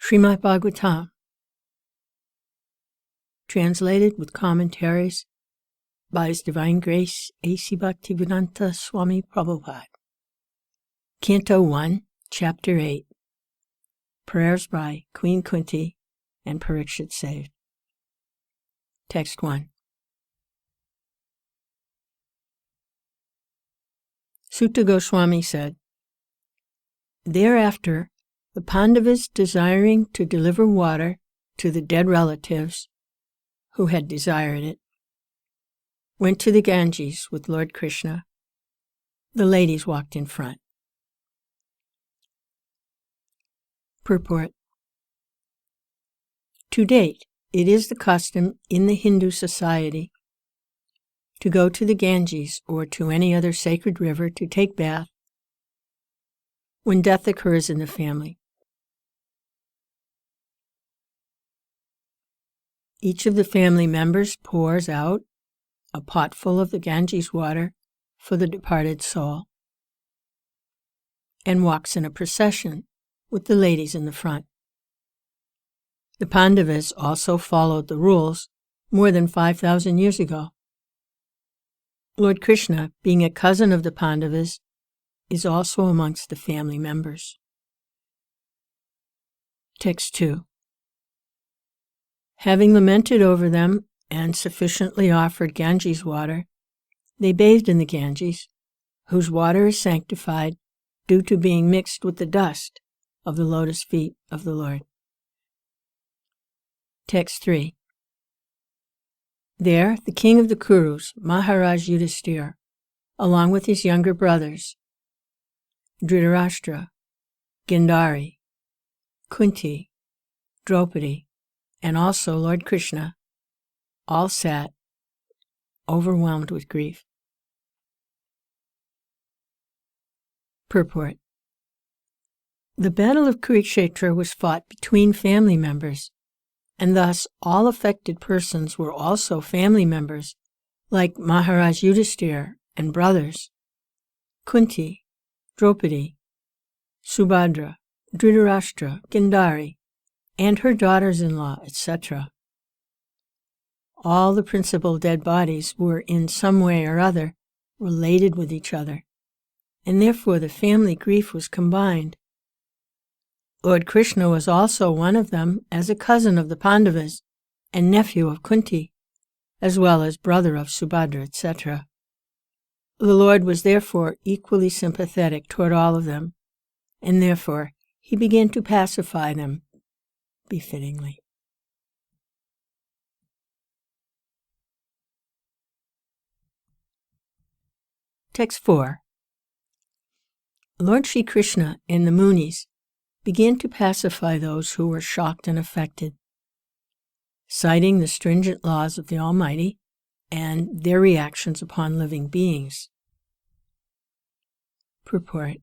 Srimad Bhagavatam, translated with commentaries by His Divine Grace A.C. Bhaktivedanta Swami Prabhupada. Canto 1, Chapter 8. Prayers by Queen Kunti and Parikshit saved. Text 1. Sutta Goswami said, Thereafter, the Pandavas, desiring to deliver water to the dead relatives who had desired it, went to the Ganges with Lord Krishna. The ladies walked in front. Purport. To date, it is the custom in the Hindu society to go to the Ganges or to any other sacred river to take bath when death occurs in the family. Each of the family members pours out a pot full of the Ganges water for the departed soul and walks in a procession with the ladies in the front. The Pandavas also followed the rules more than 5,000 years ago. Lord Krishna, being a cousin of the Pandavas, is also amongst the family members. Text 2. Having lamented over them and sufficiently offered Ganges water, they bathed in the Ganges, whose water is sanctified due to being mixed with the dust of the lotus feet of the Lord. Text 3. There, the king of the Kurus, Maharaj Yudhiṣṭhira, along with his younger brothers, Dhritarashtra, Gandhari, Kunti, Draupadi, and also Lord Krishna, all sat, overwhelmed with grief. Purport. The battle of Kurukshetra was fought between family members, and thus all affected persons were also family members, like Maharaj Yudhiṣṭhira and brothers, Kunti, Draupadi, Subhadra, Dhritarashtra, Gandhari, and her daughters-in-law, etc. All the principal dead bodies were in some way or other related with each other, and therefore the family grief was combined. Lord Krishna was also one of them as a cousin of the Pandavas and nephew of Kunti, as well as brother of Subhadra, etc. The Lord was therefore equally sympathetic toward all of them, and therefore he began to pacify them befittingly. Text 4. Lord Sri Krishna and the Munis began to pacify those who were shocked and affected, citing the stringent laws of the Almighty and their reactions upon living beings. Purport.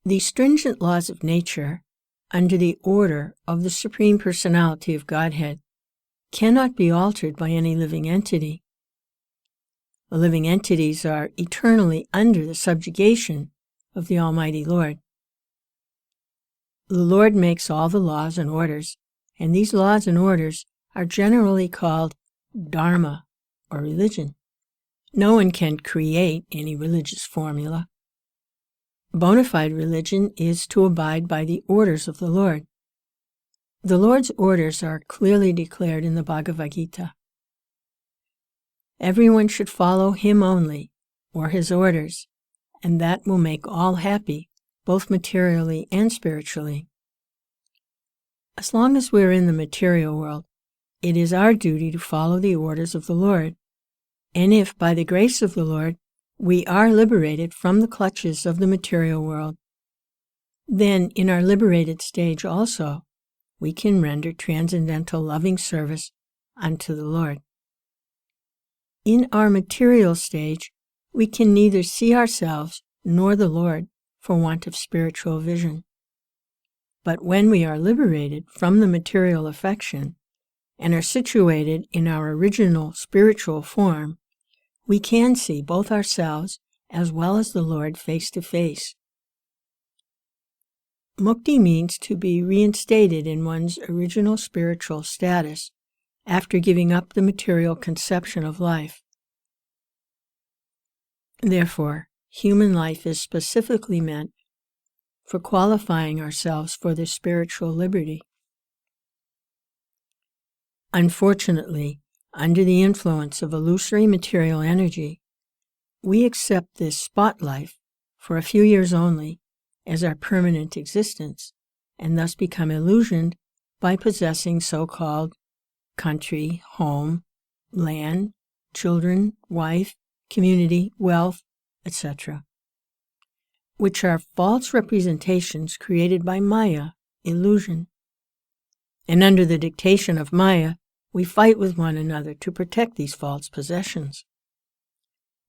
The stringent laws of nature, under the order of the Supreme Personality of Godhead, cannot be altered by any living entity. The living entities are eternally under the subjugation of the Almighty Lord. The Lord makes all the laws and orders, and these laws and orders are generally called dharma, or religion. No one can create any religious formula. Bona fide religion is to abide by the orders of the Lord. The Lord's orders are clearly declared in the Bhagavad Gita. Everyone should follow him only, or his orders, and that will make all happy, both materially and spiritually. As long as we are in the material world, it is our duty to follow the orders of the Lord, and if, by the grace of the Lord, we are liberated from the clutches of the material world, then in our liberated stage also, we can render transcendental loving service unto the Lord. In our material stage, we can neither see ourselves nor the Lord for want of spiritual vision. But when we are liberated from the material affection and are situated in our original spiritual form, we can see both ourselves as well as the Lord face to face. Mukti means to be reinstated in one's original spiritual status after giving up the material conception of life. Therefore, human life is specifically meant for qualifying ourselves for this spiritual liberty. Unfortunately, under the influence of illusory material energy, we accept this spot life for a few years only as our permanent existence, and thus become illusioned by possessing so-called country, home, land, children, wife, community, wealth, etc., which are false representations created by Maya, illusion. And under the dictation of Maya, we fight with one another to protect these false possessions.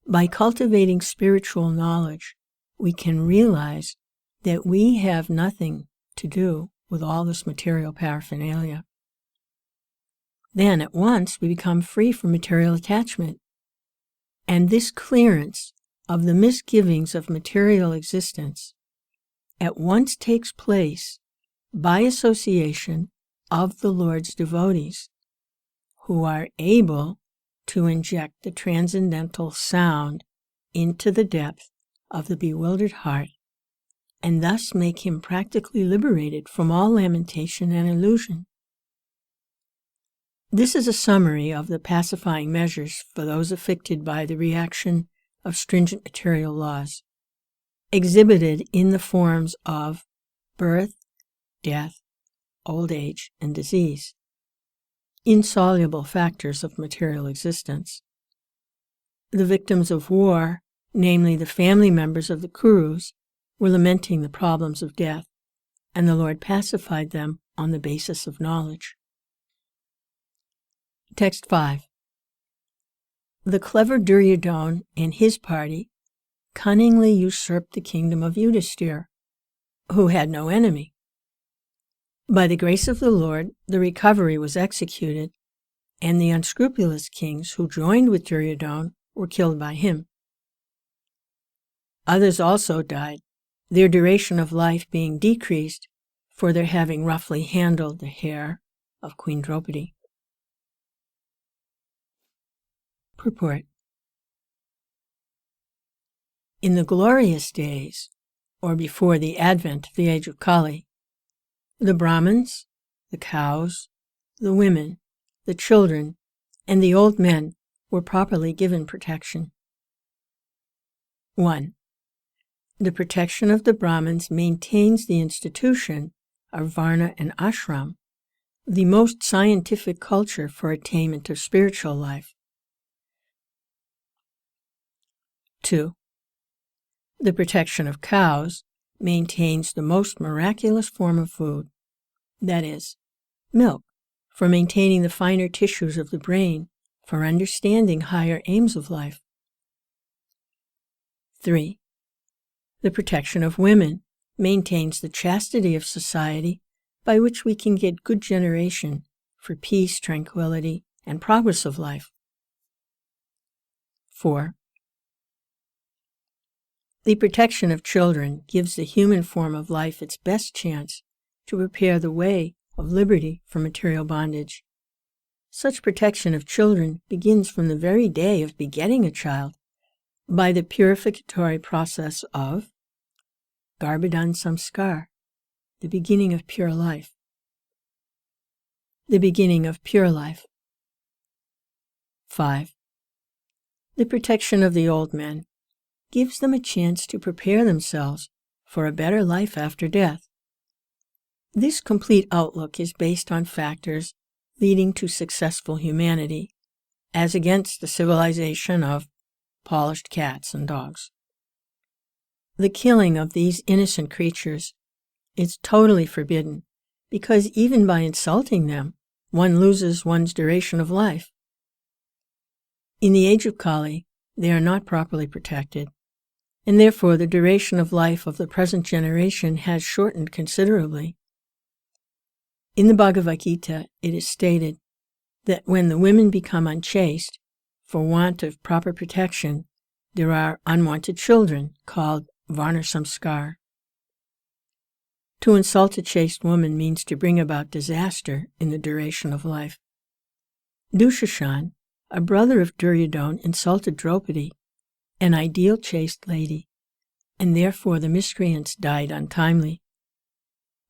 By cultivating spiritual knowledge, we can realize that we have nothing to do with all this material paraphernalia. Then at once we become free from material attachment. And this clearance of the misgivings of material existence at once takes place by association of the Lord's devotees, who are able to inject the transcendental sound into the depth of the bewildered heart, and thus make him practically liberated from all lamentation and illusion. This is a summary of the pacifying measures for those afflicted by the reaction of stringent material laws, exhibited in the forms of birth, death, old age, and disease, insoluble factors of material existence. The victims of war, namely the family members of the Kurus, were lamenting the problems of death, and the Lord pacified them on the basis of knowledge. Text 5. The clever Duryodhana and his party cunningly usurped the kingdom of Yudhiṣṭhira, who had no enemy. By the grace of the Lord, the recovery was executed, and the unscrupulous kings who joined with Duryodhana were killed by him. Others also died, their duration of life being decreased for their having roughly handled the hair of Queen Draupadī. Purport. In the glorious days, or before the advent of the age of Kali, the Brahmins, the cows, the women, the children, and the old men were properly given protection. 1. The protection of the Brahmins maintains the institution of Varna and Ashram, the most scientific culture for attainment of spiritual life. 2. The protection of cows maintains the most miraculous form of food, that is, milk, for maintaining the finer tissues of the brain, for understanding higher aims of life. 3. The protection of women maintains the chastity of society by which we can get good generation for peace, tranquility, and progress of life. 4. The protection of children gives the human form of life its best chance to prepare the way of liberty from material bondage. Such protection of children begins from the very day of begetting a child by the purificatory process of Garbhadan Samskar, the beginning of pure life. The beginning of pure life. 5. The protection of the old men gives them a chance to prepare themselves for a better life after death. This complete outlook is based on factors leading to successful humanity, as against the civilization of polished cats and dogs. The killing of these innocent creatures is totally forbidden, because even by insulting them, one loses one's duration of life. In the age of Kali, they are not properly protected, and therefore the duration of life of the present generation has shortened considerably. In the Bhagavad Gita, it is stated that when the women become unchaste, for want of proper protection, there are unwanted children called Varna Samskar. To insult a chaste woman means to bring about disaster in the duration of life. Dushasan, a brother of Duryodhana, insulted Draupadi, an ideal chaste lady, and therefore the miscreants died untimely.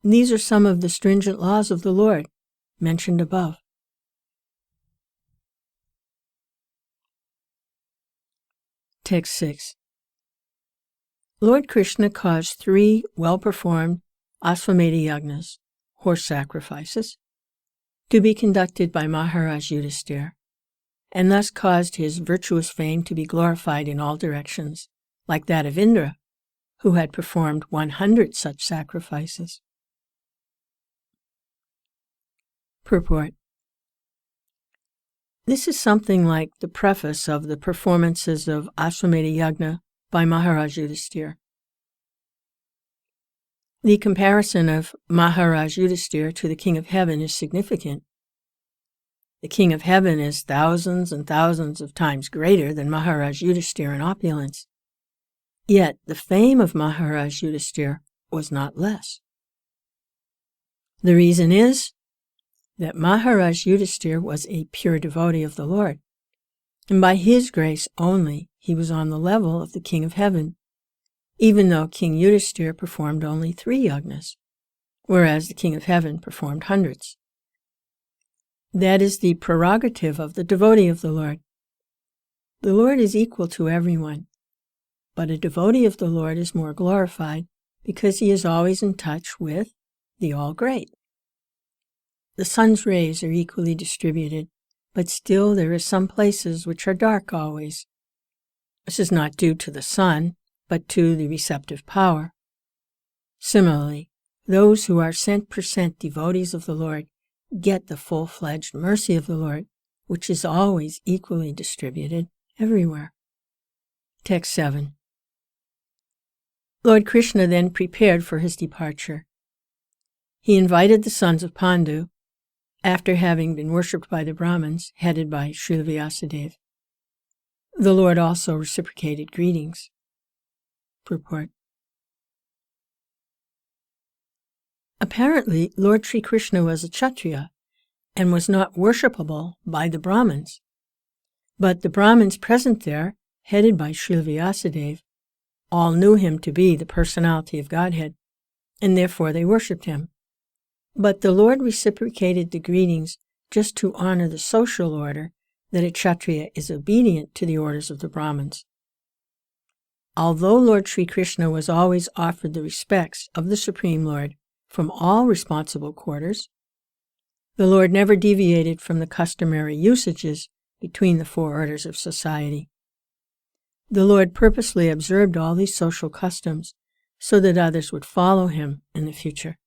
These are some of the stringent laws of the Lord mentioned above. Text 6. Lord Krishna caused 3 well-performed Ashvamedha yagnas, horse sacrifices, to be conducted by Maharaj Yudhiṣṭhira, and thus caused his virtuous fame to be glorified in all directions, like that of Indra, who had performed 100 such sacrifices. Purport. This is something like the preface of the performances of Ashvamedha Yagna by Maharaj Yudhiṣṭhira. The comparison of Maharaj Yudhiṣṭhira to the King of Heaven is significant. The King of Heaven is thousands and thousands of times greater than Maharaj Yudhiṣṭhira in opulence. Yet the fame of Maharaj Yudhiṣṭhira was not less. The reason is that Maharaj Yudhiṣṭhira was a pure devotee of the Lord, and by his grace only he was on the level of the King of Heaven, even though King Yudhiṣṭhira performed only 3 yagnas, whereas the King of Heaven performed hundreds. That is the prerogative of the devotee of the Lord. The Lord is equal to everyone, but a devotee of the Lord is more glorified because he is always in touch with the All-Great. The sun's rays are equally distributed, but still there are some places which are dark always. This is not due to the sun, but to the receptive power. Similarly, those who are cent% devotees of the Lord get the full-fledged mercy of the Lord, which is always equally distributed everywhere. Text 7. Lord Krishna then prepared for his departure. He invited the sons of Pandu, after having been worshipped by the Brahmins, headed by Srila Vyasadeva. The Lord also reciprocated greetings. Purport. Apparently, Lord Sri Krishna was a Kshatriya and was not worshipable by the Brahmins. But the Brahmins present there, headed by Srila Vyasadeva, all knew him to be the personality of Godhead, and therefore they worshipped him. But the Lord reciprocated the greetings just to honor the social order that a Kshatriya is obedient to the orders of the Brahmins. Although Lord Sri Krishna was always offered the respects of the Supreme Lord from all responsible quarters, the Lord never deviated from the customary usages between the 4 orders of society. The Lord purposely observed all these social customs so that others would follow him in the future.